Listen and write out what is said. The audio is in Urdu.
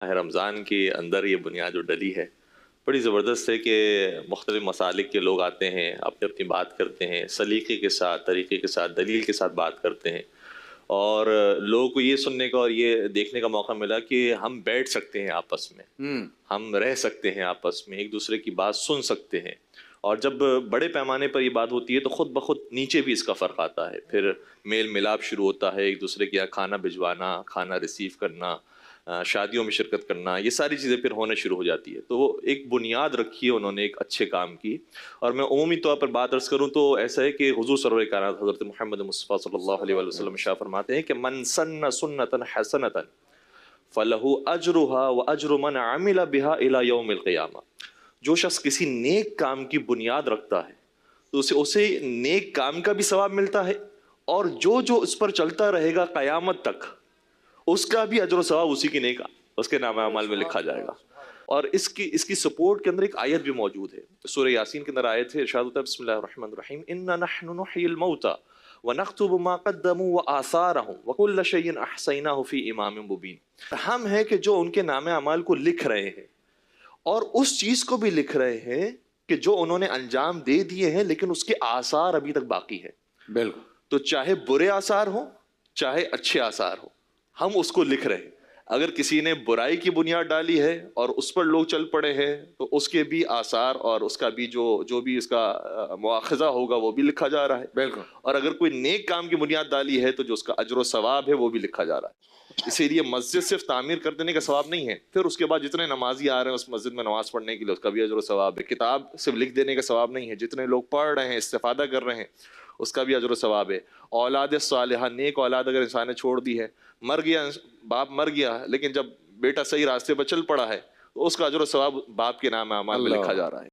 رمضان کے اندر یہ بنیاد جو ڈلی ہے بڑی زبردست ہے کہ مختلف مسالک کے لوگ آتے ہیں، اپنی اپنی بات کرتے ہیں، سلیقے کے ساتھ، طریقے کے ساتھ، دلیل کے ساتھ بات کرتے ہیں، اور لوگوں کو یہ سننے کا اور یہ دیکھنے کا موقع ملا کہ ہم بیٹھ سکتے ہیں آپس میں، ہم رہ سکتے ہیں آپس میں، ایک دوسرے کی بات سن سکتے ہیں، اور جب بڑے پیمانے پر یہ بات ہوتی ہے تو خود بخود نیچے بھی اس کا فرق آتا ہے، پھر میل ملاپ شروع ہوتا ہے، ایک دوسرے کے یہاں کھانا بھجوانا، کھانا ریسیو کرنا، شادیوں میں شرکت کرنا، یہ ساری چیزیں پھر ہونے شروع ہو جاتی ہے۔ تو وہ ایک بنیاد رکھی ہے انہوں نے ایک اچھے کام کی، اور میں عمومی طور پر بات عرض کروں تو ایسا ہے کہ حضور سرور کائنات حضرت محمد مصطفیٰ صلی اللہ علیہ وآلہ وسلم شاہ فرماتے ہیں کہ من سن سنتا حسنتا فلہ اجرھا واجر من عمل بها الى یوم القیامہ، جو شخص کسی نیک کام کی بنیاد رکھتا ہے تو اسے نیک کام کا بھی ثواب ملتا ہے، اور جو اس پر چلتا رہے گا قیامت تک اس کا بھی اجر و ثواب اسی کی نیک اس کے نام اعمال میں لکھا جائے گا۔ اور اس کی سپورٹ کے اندر ایک آیت بھی موجود ہے، سورہ یاسین کے اندر آیت ہے، ارشاد ہوتا ہے بسم اللہ الرحمن الرحیم انا نحن نحیی الموتى ونکتب ما قدموا وآثارهم وکل شیء احصیناہ فی امام مبین۔ ہم ہیں کہ جو ان کے نام اعمال کو لکھ رہے ہیں، اور اس چیز کو بھی لکھ رہے ہیں کہ جو انہوں نے انجام دے دیے ہیں لیکن اس کے آثار ابھی تک باقی ہیں۔ بالکل، تو چاہے برے آثار ہوں چاہے اچھے آثار ہوں، ہم اس کو لکھ رہے ہیں۔ اگر کسی نے برائی کی بنیاد ڈالی ہے اور اس پر لوگ چل پڑے ہیں تو اس کے بھی آثار اور اس کا بھی جو بھی اس کا مواخذہ ہوگا وہ بھی لکھا جا رہا ہے۔ بالکل، اور اگر کوئی نیک کام کی بنیاد ڈالی ہے تو جو اس کا اجر و ثواب ہے وہ بھی لکھا جا رہا ہے۔ اسی لیے مسجد صرف تعمیر کر دینے کا ثواب نہیں ہے، پھر اس کے بعد جتنے نمازی آ رہے ہیں اس مسجد میں نماز پڑھنے کے لیے اس کا بھی اجر و ثواب ہے۔ کتاب صرف لکھ دینے کا ثواب نہیں ہے، جتنے لوگ پڑھ رہے ہیں، استفادہ کر رہے ہیں، اس کا بھی اجر و ثواب ہے۔ اولاد صالحہ، نیک اولاد اگر انسان نے چھوڑ دی ہے، مر گیا، باپ مر گیا لیکن جب بیٹا صحیح راستے پر چل پڑا ہے تو اس کا اجر و ثواب باپ کے نام اعمال میں لکھا جا رہا ہے۔